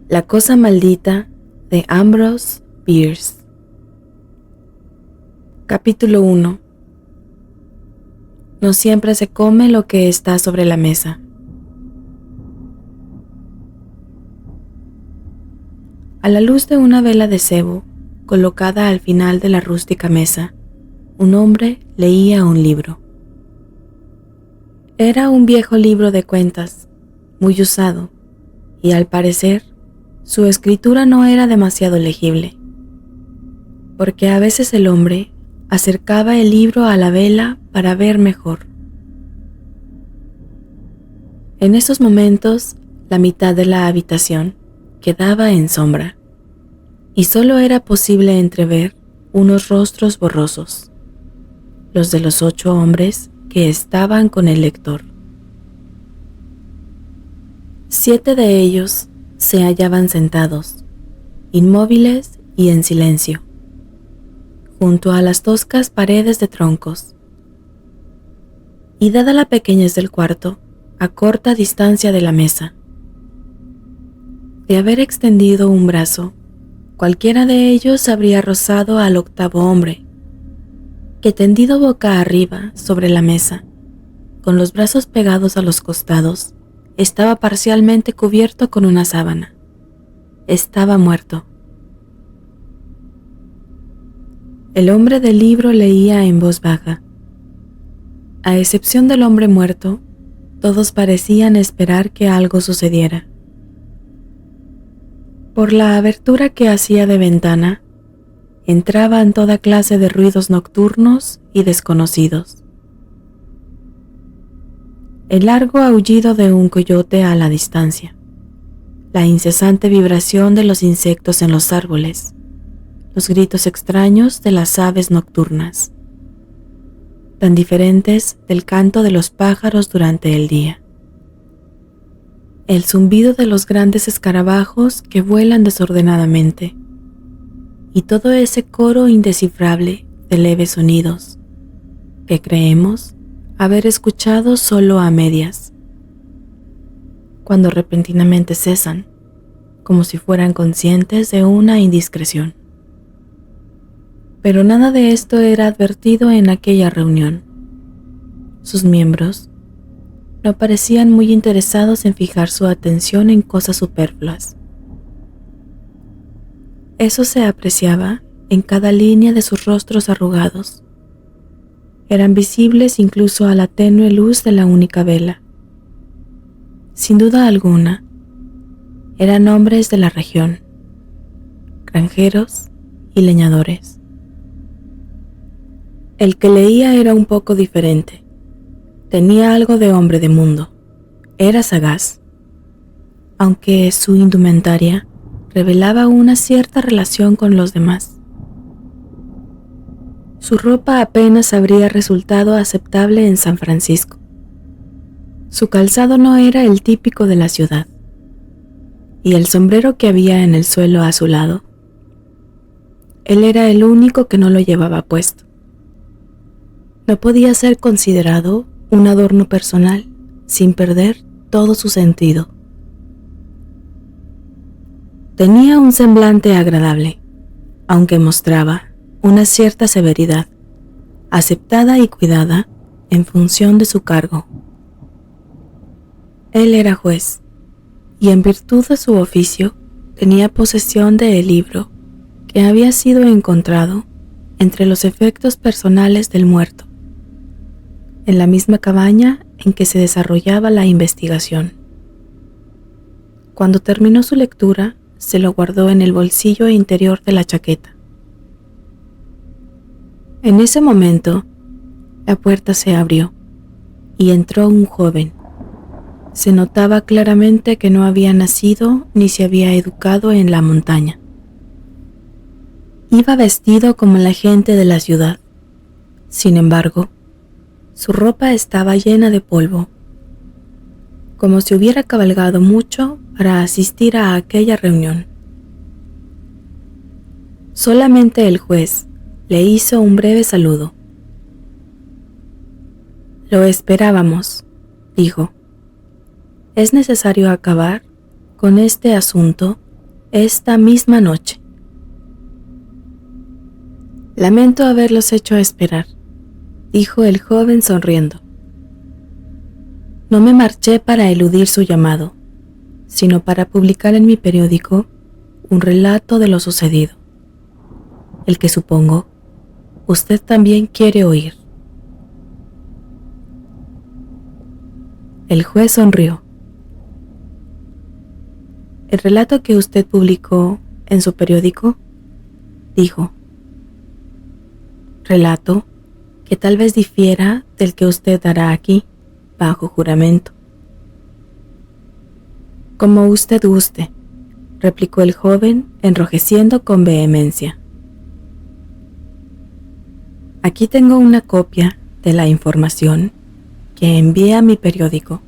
La cosa maldita de Ambrose Bierce. Capítulo 1. No siempre se come lo que está sobre la mesa. A la luz de una vela de cebo, colocada al final de la rústica mesa, un hombre leía un libro. Era un viejo libro de cuentas, muy usado, y al parecer, su escritura no era demasiado legible, porque a veces el hombre acercaba el libro a la vela para ver mejor. En esos momentos, la mitad de la habitación quedaba en sombra, y solo era posible entrever unos rostros borrosos, los de los 8 hombres que estaban con el lector. 7 de ellos se hallaban sentados, inmóviles y en silencio, junto a las toscas paredes de troncos, y dada la pequeñez del cuarto, a corta distancia de la mesa. De haber extendido un brazo, cualquiera de ellos habría rozado al 8º hombre, que tendido boca arriba sobre la mesa, con los brazos pegados a los costados, estaba parcialmente cubierto con una sábana. Estaba muerto. El hombre del libro leía en voz baja. A excepción del hombre muerto, todos parecían esperar que algo sucediera. Por la abertura que hacía de ventana, entraban toda clase de ruidos nocturnos y desconocidos. El largo aullido de un coyote a la distancia, la incesante vibración de los insectos en los árboles, los gritos extraños de las aves nocturnas, tan diferentes del canto de los pájaros durante el día, el zumbido de los grandes escarabajos que vuelan desordenadamente, y todo ese coro indescifrable de leves sonidos que creemos haber escuchado solo a medias, cuando repentinamente cesan, como si fueran conscientes de una indiscreción. Pero nada de esto era advertido en aquella reunión. Sus miembros no parecían muy interesados en fijar su atención en cosas superfluas. Eso se apreciaba en cada línea de sus rostros arrugados. Eran visibles incluso a la tenue luz de la única vela. Sin duda alguna, eran hombres de la región, granjeros y leñadores. El que leía era un poco diferente. Tenía algo de hombre de mundo. Era sagaz, aunque su indumentaria revelaba una cierta relación con los demás. Su ropa apenas habría resultado aceptable en San Francisco. Su calzado no era el típico de la ciudad, y el sombrero que había en el suelo a su lado, él era el único que no lo llevaba puesto. No podía ser considerado un adorno personal sin perder todo su sentido. Tenía un semblante agradable, aunque mostraba una cierta severidad, aceptada y cuidada en función de su cargo. Él era juez, y en virtud de su oficio tenía posesión del libro que había sido encontrado entre los efectos personales del muerto, en la misma cabaña en que se desarrollaba la investigación. Cuando terminó su lectura, se lo guardó en el bolsillo interior de la chaqueta. En ese momento, la puerta se abrió y entró un joven. Se notaba claramente que no había nacido ni se había educado en la montaña. Iba vestido como la gente de la ciudad. Sin embargo, su ropa estaba llena de polvo, como si hubiera cabalgado mucho para asistir a aquella reunión. Solamente el juez le hizo un breve saludo. «Lo esperábamos», dijo. «Es necesario acabar con este asunto esta misma noche. Lamento haberlos hecho esperar, dijo el joven sonriendo. No me marché para eludir su llamado, sino para publicar en mi periódico un relato de lo sucedido, el que supongo usted también quiere oír. El juez sonrió. ¿El relato que usted publicó en su periódico? Dijo. Relato que tal vez difiera del que usted dará aquí, bajo juramento. Como usted guste, replicó el joven, enrojeciendo con vehemencia. Aquí tengo una copia de la información que envié a mi periódico.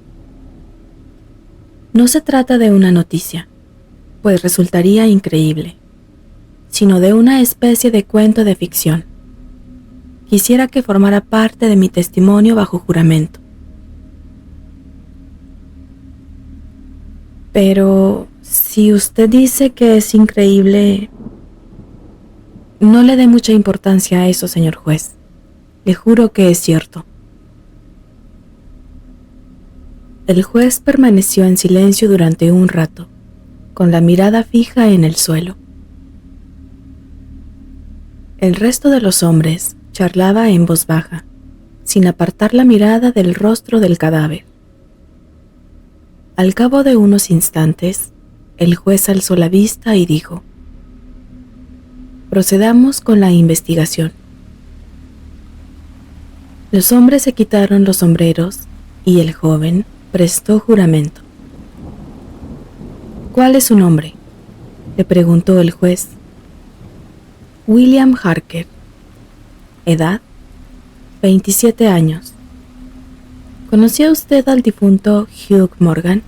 No se trata de una noticia, pues resultaría increíble, sino de una especie de cuento de ficción. Quisiera que formara parte de mi testimonio bajo juramento. Pero si usted dice que es increíble, no le dé mucha importancia a eso, señor juez. Le juro que es cierto. El juez permaneció en silencio durante un rato, con la mirada fija en el suelo. El resto de los hombres charlaba en voz baja, sin apartar la mirada del rostro del cadáver. Al cabo de unos instantes, el juez alzó la vista y dijo: procedamos con la investigación. Los hombres se quitaron los sombreros y el joven prestó juramento. ¿Cuál es su nombre?, le preguntó el juez. William Harker. Edad: 27 años. ¿Conocía usted al difunto Hugh Morgan?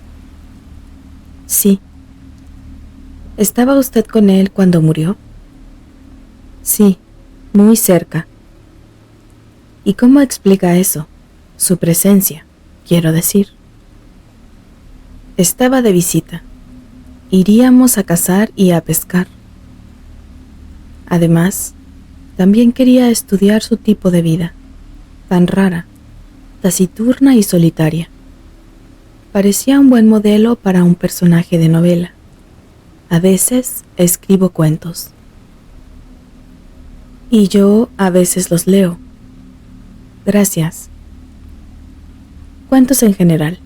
Sí. ¿Estaba usted con él cuando murió? Sí, muy cerca. ¿Y cómo explica eso? Su presencia, quiero decir. Estaba de visita. Iríamos a cazar y a pescar. Además, también quería estudiar su tipo de vida, tan rara, taciturna y solitaria. Parecía un buen modelo para un personaje de novela. A veces escribo cuentos. Y yo a veces los leo. Gracias. Cuentos en general.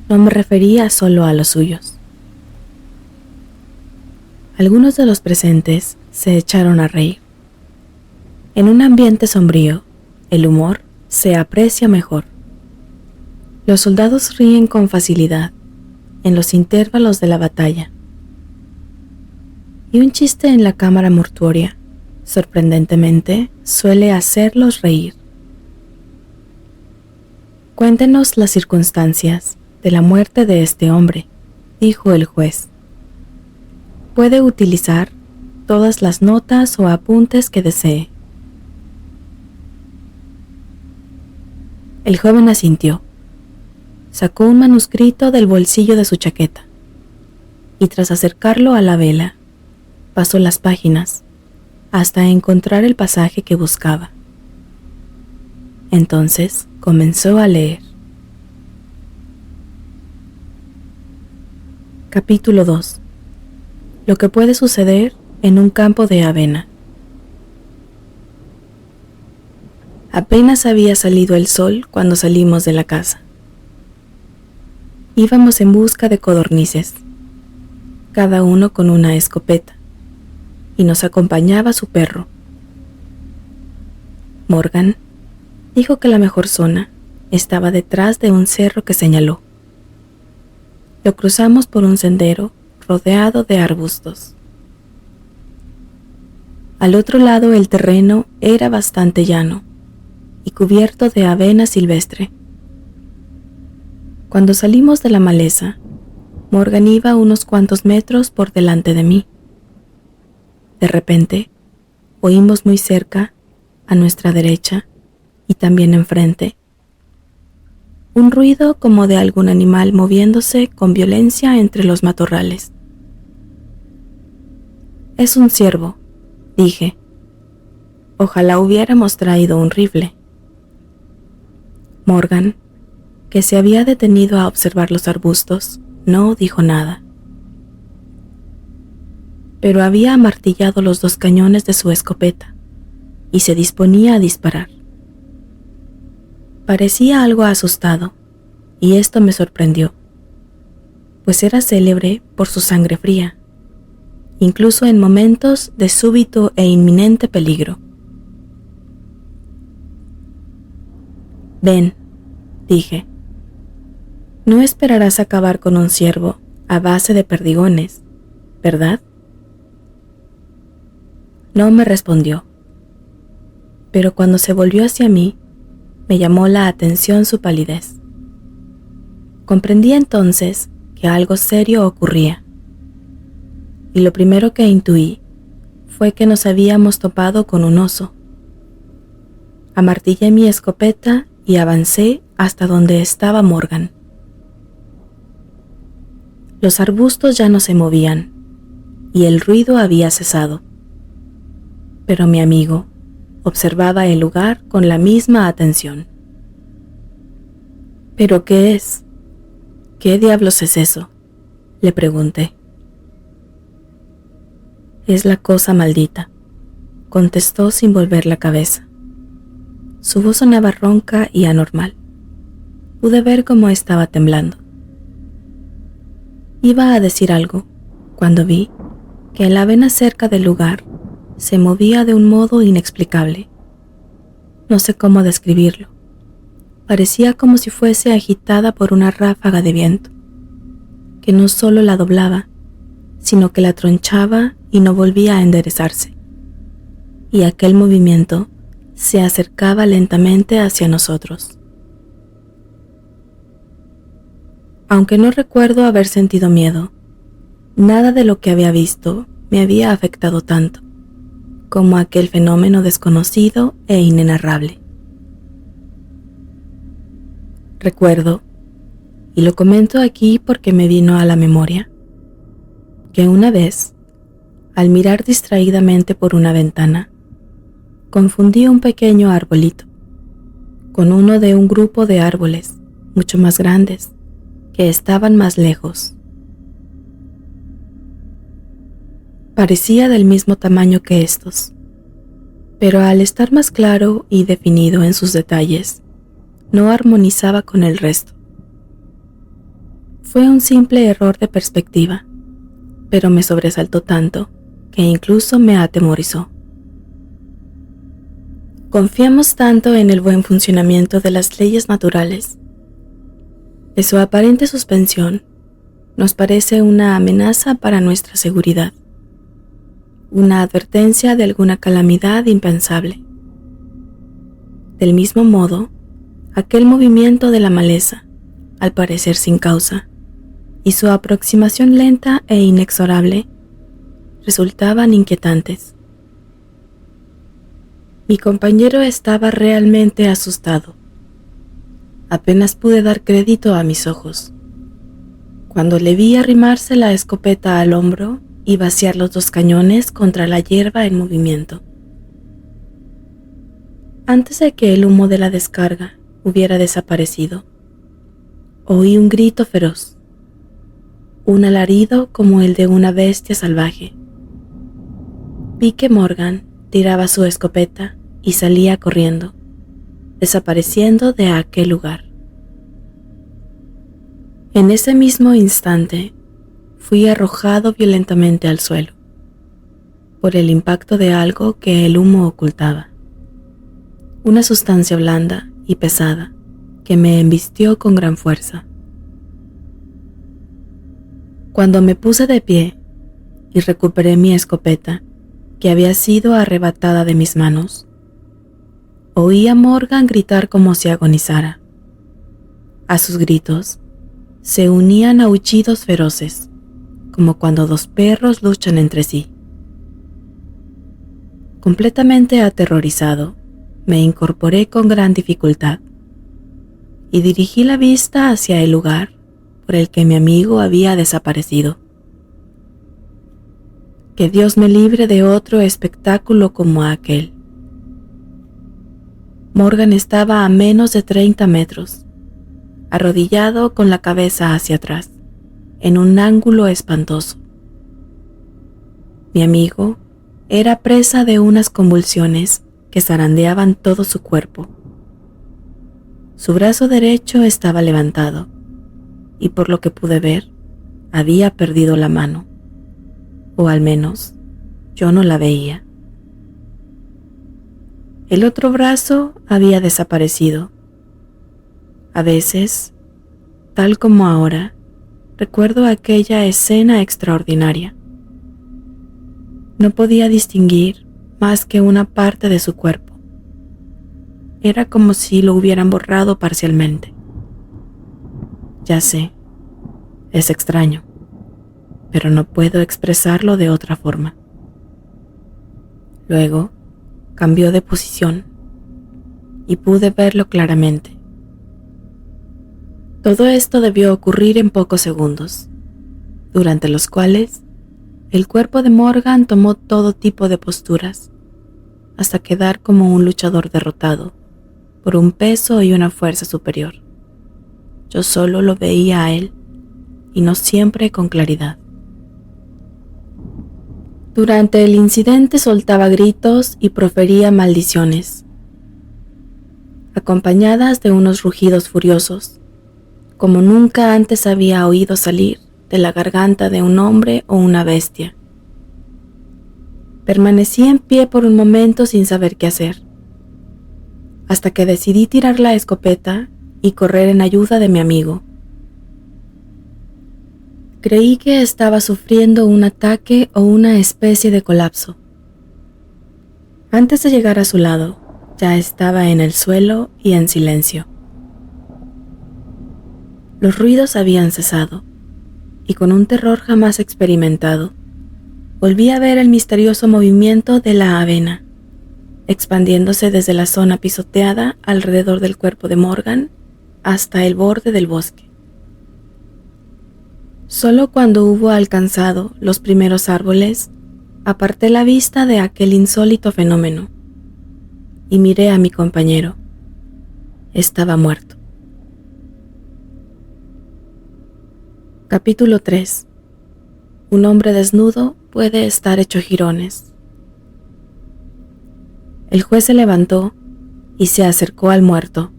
No me refería solo a los suyos. Algunos de los presentes se echaron a reír. En un ambiente sombrío, el humor se aprecia mejor. Los soldados ríen con facilidad en los intervalos de la batalla. Y un chiste en la cámara mortuoria, sorprendentemente, suele hacerlos reír. Cuéntenos las circunstancias de la muerte de este hombre, dijo el juez. Puede utilizar todas las notas o apuntes que desee. El joven asintió. Sacó un manuscrito del bolsillo de su chaqueta y tras acercarlo a la vela, pasó las páginas hasta encontrar el pasaje que buscaba. Entonces comenzó a leer. Capítulo 2. Lo que puede suceder en un campo de avena. Apenas había salido el sol cuando salimos de la casa. Íbamos en busca de codornices, cada uno con una escopeta, y nos acompañaba su perro. Morgan dijo que la mejor zona estaba detrás de un cerro que señaló. Lo cruzamos por un sendero rodeado de arbustos. Al otro lado el terreno era bastante llano y cubierto de avena silvestre. Cuando salimos de la maleza, Morgan iba unos cuantos metros por delante de mí. De repente, oímos muy cerca, a nuestra derecha y también enfrente, un ruido como de algún animal moviéndose con violencia entre los matorrales. Es un ciervo, dije. Ojalá hubiéramos traído un rifle. Morgan, que se había detenido a observar los arbustos, no dijo nada. Pero había amartillado los 2 cañones de su escopeta y se disponía a disparar. Parecía algo asustado, y esto me sorprendió, pues era célebre por su sangre fría, incluso en momentos de súbito e inminente peligro. Ven, dije, no esperarás acabar con un ciervo a base de perdigones, ¿verdad? No me respondió, pero cuando se volvió hacia mí, me llamó la atención su palidez. Comprendí entonces que algo serio ocurría, y lo primero que intuí fue que nos habíamos topado con un oso. Amartillé mi escopeta y avancé hasta donde estaba Morgan. Los arbustos ya no se movían, y el ruido había cesado, pero mi amigo observaba el lugar con la misma atención. ¿Pero qué es? ¿Qué diablos es eso?, le pregunté. Es la cosa maldita, contestó sin volver la cabeza. Su voz sonaba ronca y anormal. Pude ver cómo estaba temblando. Iba a decir algo cuando vi que la avena cerca del lugar se movía de un modo inexplicable. No sé cómo describirlo. Parecía como si fuese agitada por una ráfaga de viento, que no solo la doblaba, sino que la tronchaba y no volvía a enderezarse. Y aquel movimiento se acercaba lentamente hacia nosotros. Aunque no recuerdo haber sentido miedo, nada de lo que había visto me había afectado tanto como aquel fenómeno desconocido e inenarrable. Recuerdo, y lo comento aquí porque me vino a la memoria, que una vez, al mirar distraídamente por una ventana, confundí un pequeño arbolito con uno de un grupo de árboles mucho más grandes que estaban más lejos. Parecía del mismo tamaño que estos, pero al estar más claro y definido en sus detalles, no armonizaba con el resto. Fue un simple error de perspectiva, pero me sobresaltó tanto que incluso me atemorizó. Confiamos tanto en el buen funcionamiento de las leyes naturales, que su aparente suspensión nos parece una amenaza para nuestra seguridad, una advertencia de alguna calamidad impensable. Del mismo modo, aquel movimiento de la maleza, al parecer sin causa, y su aproximación lenta e inexorable, resultaban inquietantes. Mi compañero estaba realmente asustado. Apenas pude dar crédito a mis ojos, cuando le vi arrimarse la escopeta al hombro y vaciar los 2 cañones contra la hierba en movimiento. Antes de que el humo de la descarga hubiera desaparecido, oí un grito feroz, un alarido como el de una bestia salvaje. Vi que Morgan tiraba su escopeta y salía corriendo, desapareciendo de aquel lugar. En ese mismo instante, fui arrojado violentamente al suelo, por el impacto de algo que el humo ocultaba. Una sustancia blanda y pesada que me embistió con gran fuerza. Cuando me puse de pie y recuperé mi escopeta, que había sido arrebatada de mis manos, oí a Morgan gritar como si agonizara. A sus gritos se unían aullidos feroces, como cuando 2 perros luchan entre sí. Completamente aterrorizado, me incorporé con gran dificultad y dirigí la vista hacia el lugar por el que mi amigo había desaparecido. Que Dios me libre de otro espectáculo como aquel. Morgan estaba a menos de 30 metros, arrodillado con la cabeza hacia atrás, en un ángulo espantoso. Mi amigo era presa de unas convulsiones que zarandeaban todo su cuerpo. Su brazo derecho estaba levantado, y por lo que pude ver, había perdido la mano, o al menos yo no la veía. El otro brazo había desaparecido. A veces, tal como ahora, recuerdo aquella escena extraordinaria. No podía distinguir más que una parte de su cuerpo. Era como si lo hubieran borrado parcialmente. Ya sé, es extraño, pero no puedo expresarlo de otra forma. Luego, cambió de posición y pude verlo claramente. Todo esto debió ocurrir en pocos segundos, durante los cuales el cuerpo de Morgan tomó todo tipo de posturas, hasta quedar como un luchador derrotado por un peso y una fuerza superior. Yo solo lo veía a él, y no siempre con claridad. Durante el incidente soltaba gritos y profería maldiciones, acompañadas de unos rugidos furiosos, como nunca antes había oído salir de la garganta de un hombre o una bestia. Permanecí en pie por un momento sin saber qué hacer, hasta que decidí tirar la escopeta y correr en ayuda de mi amigo. Creí que estaba sufriendo un ataque o una especie de colapso. Antes de llegar a su lado, ya estaba en el suelo y en silencio. Los ruidos habían cesado, y con un terror jamás experimentado, volví a ver el misterioso movimiento de la avena, expandiéndose desde la zona pisoteada alrededor del cuerpo de Morgan hasta el borde del bosque. Solo cuando hubo alcanzado los primeros árboles, aparté la vista de aquel insólito fenómeno y miré a mi compañero. Estaba muerto. Capítulo 3. Un hombre desnudo puede estar hecho jirones. El juez se levantó y se acercó al muerto.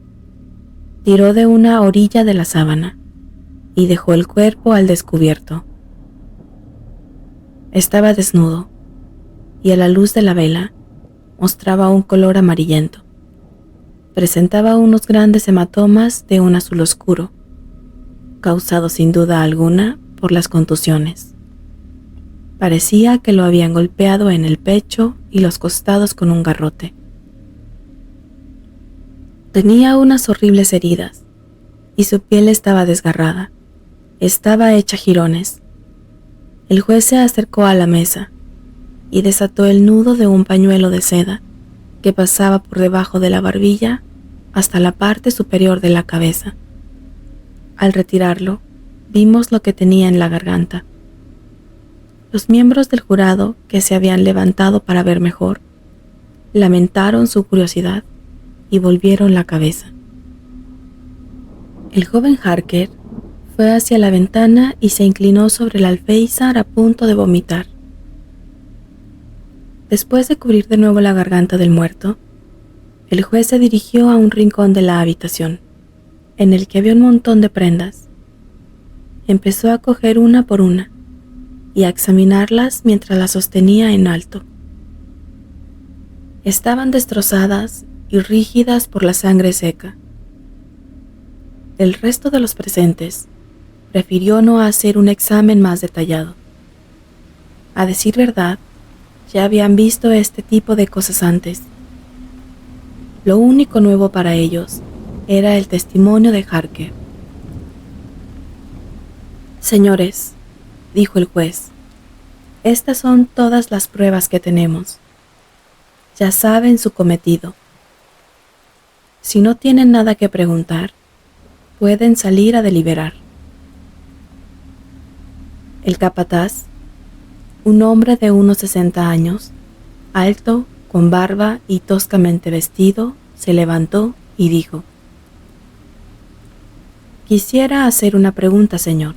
Tiró de una orilla de la sábana y dejó el cuerpo al descubierto. Estaba desnudo, y a la luz de la vela mostraba un color amarillento. Presentaba unos grandes hematomas de un azul oscuro, causado sin duda alguna por las contusiones. Parecía que lo habían golpeado en el pecho y los costados con un garrote. Tenía unas horribles heridas, y su piel estaba desgarrada. Estaba hecha jirones. El juez se acercó a la mesa y desató el nudo de un pañuelo de seda que pasaba por debajo de la barbilla hasta la parte superior de la cabeza. Al retirarlo, vimos lo que tenía en la garganta. Los miembros del jurado, que se habían levantado para ver mejor, lamentaron su curiosidad y volvieron la cabeza. El joven Harker fue hacia la ventana y se inclinó sobre el alféizar a punto de vomitar. Después de cubrir de nuevo la garganta del muerto, el juez se dirigió a un rincón de la habitación, en el que había un montón de prendas. Empezó a coger una por una y a examinarlas mientras las sostenía en alto. Estaban destrozadas y rígidas por la sangre seca. El resto de los presentes prefirió no hacer un examen más detallado. A decir verdad, ya habían visto este tipo de cosas antes. Lo único nuevo para ellos era el testimonio de Harker. Señores, dijo el juez, estas son todas las pruebas que tenemos. Ya saben su cometido. Si no tienen nada que preguntar, pueden salir a deliberar. El capataz, Un hombre de unos 60 años, alto, con barba y toscamente vestido, se levantó y dijo: «Quisiera hacer una pregunta, señor.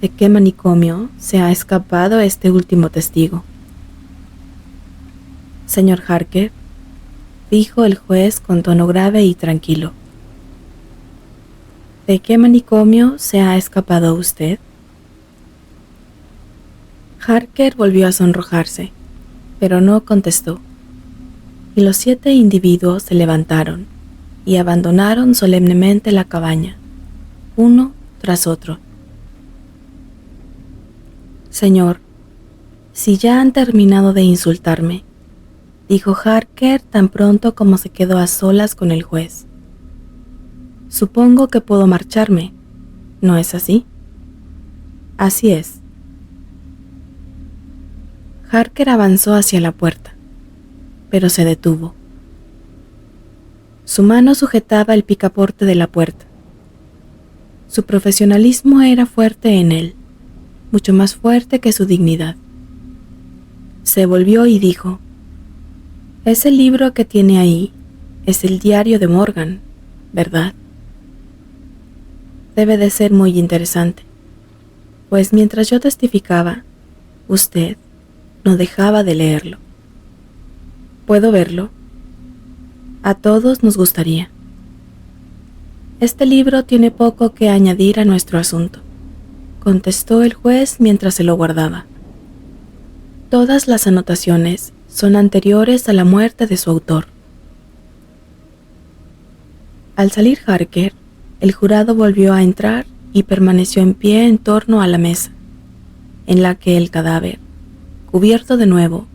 ¿De qué manicomio se ha escapado este último testigo?» «Señor Harker», dijo el juez con tono grave y tranquilo, «¿de qué manicomio se ha escapado usted?» Harker volvió a sonrojarse, pero no contestó, y los 7 individuos se levantaron y abandonaron solemnemente la cabaña, uno tras otro. «Señor, si ya han terminado de insultarme», dijo Harker tan pronto como se quedó a solas con el juez, «supongo que puedo marcharme, ¿no es así?» «Así es». Harker avanzó hacia la puerta, pero se detuvo. Su mano sujetaba el picaporte de la puerta. Su profesionalismo era fuerte en él, mucho más fuerte que su dignidad. Se volvió y dijo: «Ese libro que tiene ahí es el diario de Morgan, ¿verdad? Debe de ser muy interesante, pues mientras yo testificaba, usted no dejaba de leerlo. ¿Puedo verlo? A todos nos gustaría». «Este libro tiene poco que añadir a nuestro asunto», contestó el juez mientras se lo guardaba. «Todas las anotaciones son anteriores a la muerte de su autor». Al salir Harker, el jurado volvió a entrar y permaneció en pie en torno a la mesa, en la que el cadáver, cubierto de nuevo,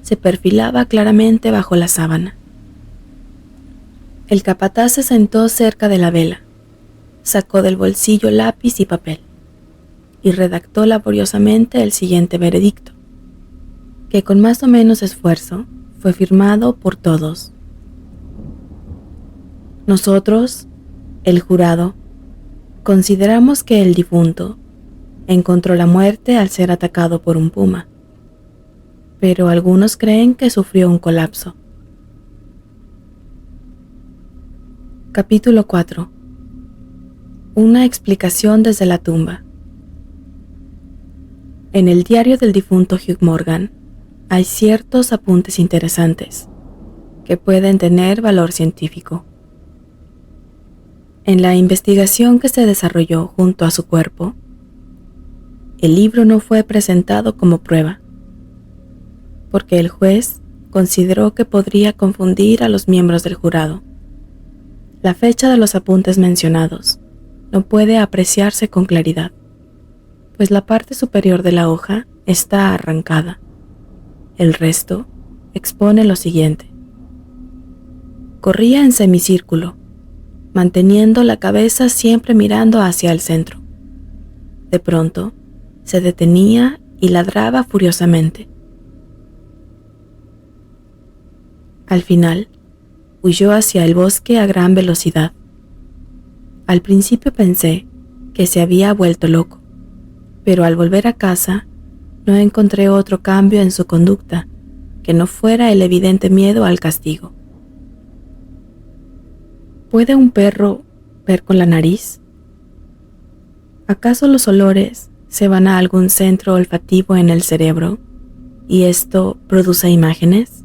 se perfilaba claramente bajo la sábana. El capataz se sentó cerca de la vela, sacó del bolsillo lápiz y papel y redactó laboriosamente el siguiente veredicto, que con más o menos esfuerzo fue firmado por todos. «Nosotros, el jurado, consideramos que el difunto encontró la muerte al ser atacado por un puma, pero algunos creen que sufrió un colapso». Capítulo 4. Una explicación desde la tumba. En el diario del difunto Hugh Morgan hay ciertos apuntes interesantes que pueden tener valor científico. En la investigación que se desarrolló junto a su cuerpo, el libro no fue presentado como prueba, porque el juez consideró que podría confundir a los miembros del jurado. La fecha de los apuntes mencionados no puede apreciarse con claridad, pues la parte superior de la hoja está arrancada. El resto expone lo siguiente: corría en semicírculo, manteniendo la cabeza siempre mirando hacia el centro. De pronto, se detenía y ladraba furiosamente. Al final, huyó hacia el bosque a gran velocidad. Al principio pensé que se había vuelto loco, pero al volver a casa no encontré otro cambio en su conducta que no fuera el evidente miedo al castigo. ¿Puede un perro ver con la nariz? ¿Acaso los olores se van a algún centro olfativo en el cerebro y esto produce imágenes?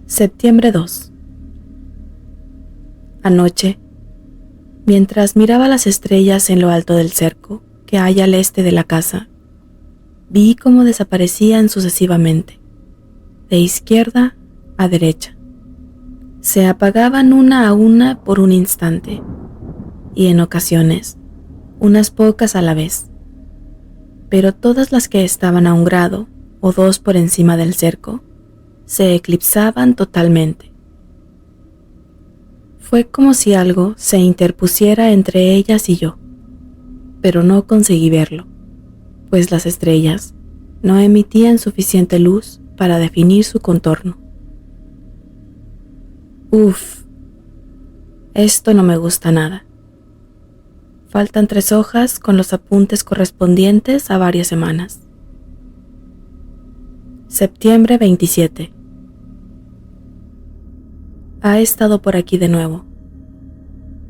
Septiembre 2. Anoche, mientras miraba las estrellas en lo alto del cerco que hay al este de la casa, vi cómo desaparecían sucesivamente, de izquierda a derecha. Se apagaban una a una por un instante, y en ocasiones, unas pocas a la vez, pero todas las que estaban a 1 grado o 2 por encima del cerco se eclipsaban totalmente. Fue como si algo se interpusiera entre ellas y yo, pero no conseguí verlo, pues las estrellas no emitían suficiente luz para definir su contorno. Uf, esto no me gusta nada. faltan 3 hojas con los apuntes correspondientes a varias semanas. Septiembre 27. Ha estado por aquí de nuevo.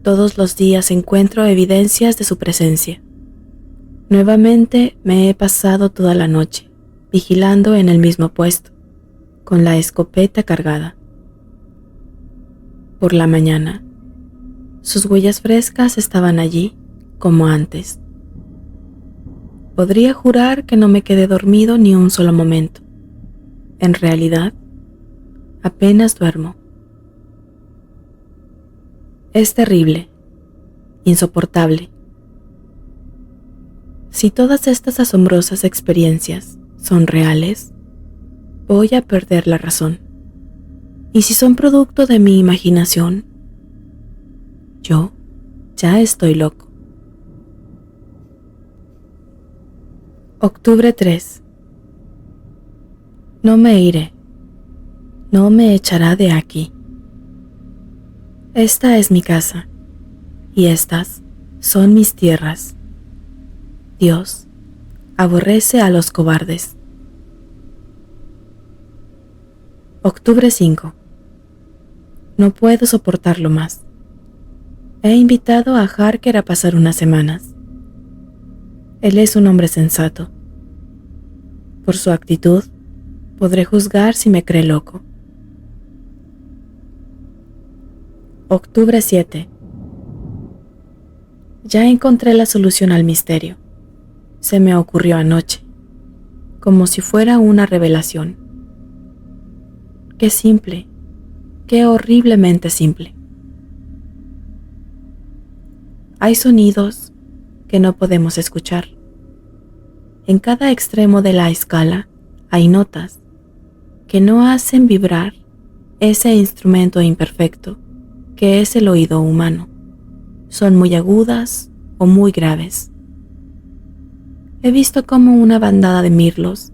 Todos los días encuentro evidencias de su presencia. Nuevamente me he pasado toda la noche, vigilando en el mismo puesto, con la escopeta cargada. Por la mañana, sus huellas frescas estaban allí, como antes. Podría jurar que no me quedé dormido ni un solo momento. En realidad, apenas duermo. Es terrible, insoportable. Si todas estas asombrosas experiencias son reales, voy a perder la razón. Y si son producto de mi imaginación, yo ya estoy loco. Octubre 3. No me iré. No me echará de aquí. Esta es mi casa, y estas son mis tierras. Dios aborrece a los cobardes. Octubre 5. No puedo soportarlo más. He invitado a Harker a pasar unas semanas. Él es un hombre sensato. Por su actitud, podré juzgar si me cree loco. Octubre 7. Ya encontré la solución al misterio. Se me ocurrió anoche, como si fuera una revelación. Qué simple, qué horriblemente simple. Hay sonidos que no podemos escuchar. En cada extremo de la escala hay notas que no hacen vibrar ese instrumento imperfecto que es el oído humano. Son muy agudas o muy graves. He visto cómo una bandada de mirlos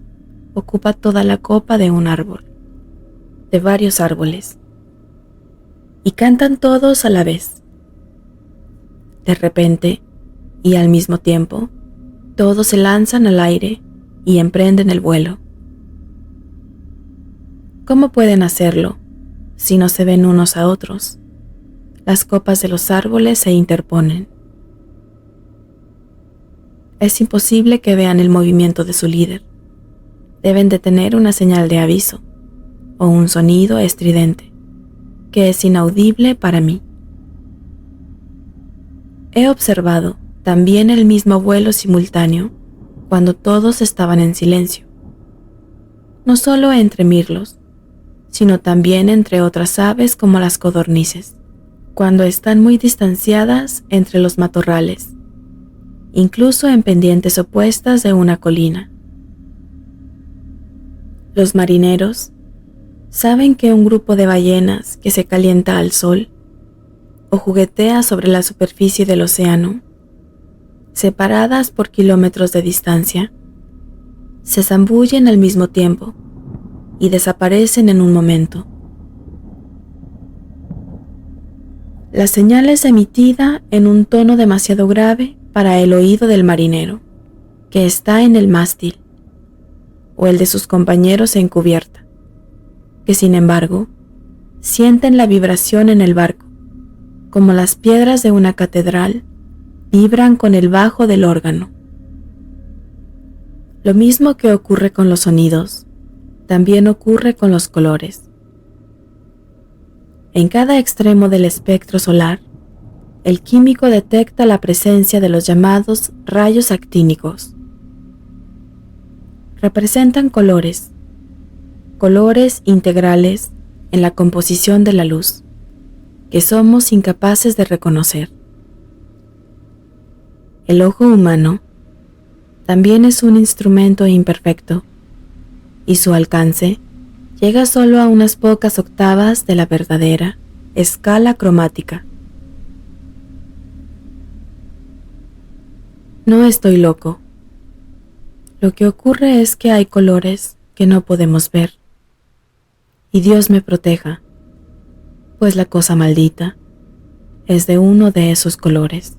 ocupa toda la copa de un árbol, de varios árboles, y cantan todos a la vez. De repente, y al mismo tiempo, todos se lanzan al aire y emprenden el vuelo. ¿Cómo pueden hacerlo si no se ven unos a otros? Las copas de los árboles se interponen. Es imposible que vean el movimiento de su líder. Deben de tener una señal de aviso o un sonido estridente que es inaudible para mí. He observado también el mismo vuelo simultáneo cuando todos estaban en silencio, no solo entre mirlos, sino también entre otras aves como las codornices, cuando están muy distanciadas entre los matorrales, incluso en pendientes opuestas de una colina. Los marineros saben que un grupo de ballenas que se calienta al sol o juguetea sobre la superficie del océano, separadas por kilómetros de distancia, se zambullen al mismo tiempo y desaparecen en un momento. La señal es emitida en un tono demasiado grave para el oído del marinero, que está en el mástil, o el de sus compañeros en cubierta, que sin embargo sienten la vibración en el barco, como las piedras de una catedral vibran con el bajo del órgano. Lo mismo que ocurre con los sonidos, también ocurre con los colores. En cada extremo del espectro solar, el químico detecta la presencia de los llamados rayos actínicos. Representan colores integrales en la composición de la luz, que somos incapaces de reconocer. El ojo humano también es un instrumento imperfecto, y su alcance llega solo a unas pocas octavas de la verdadera escala cromática. No estoy loco. Lo que ocurre es que hay colores que no podemos ver. Y Dios me proteja, pues la cosa maldita es de uno de esos colores.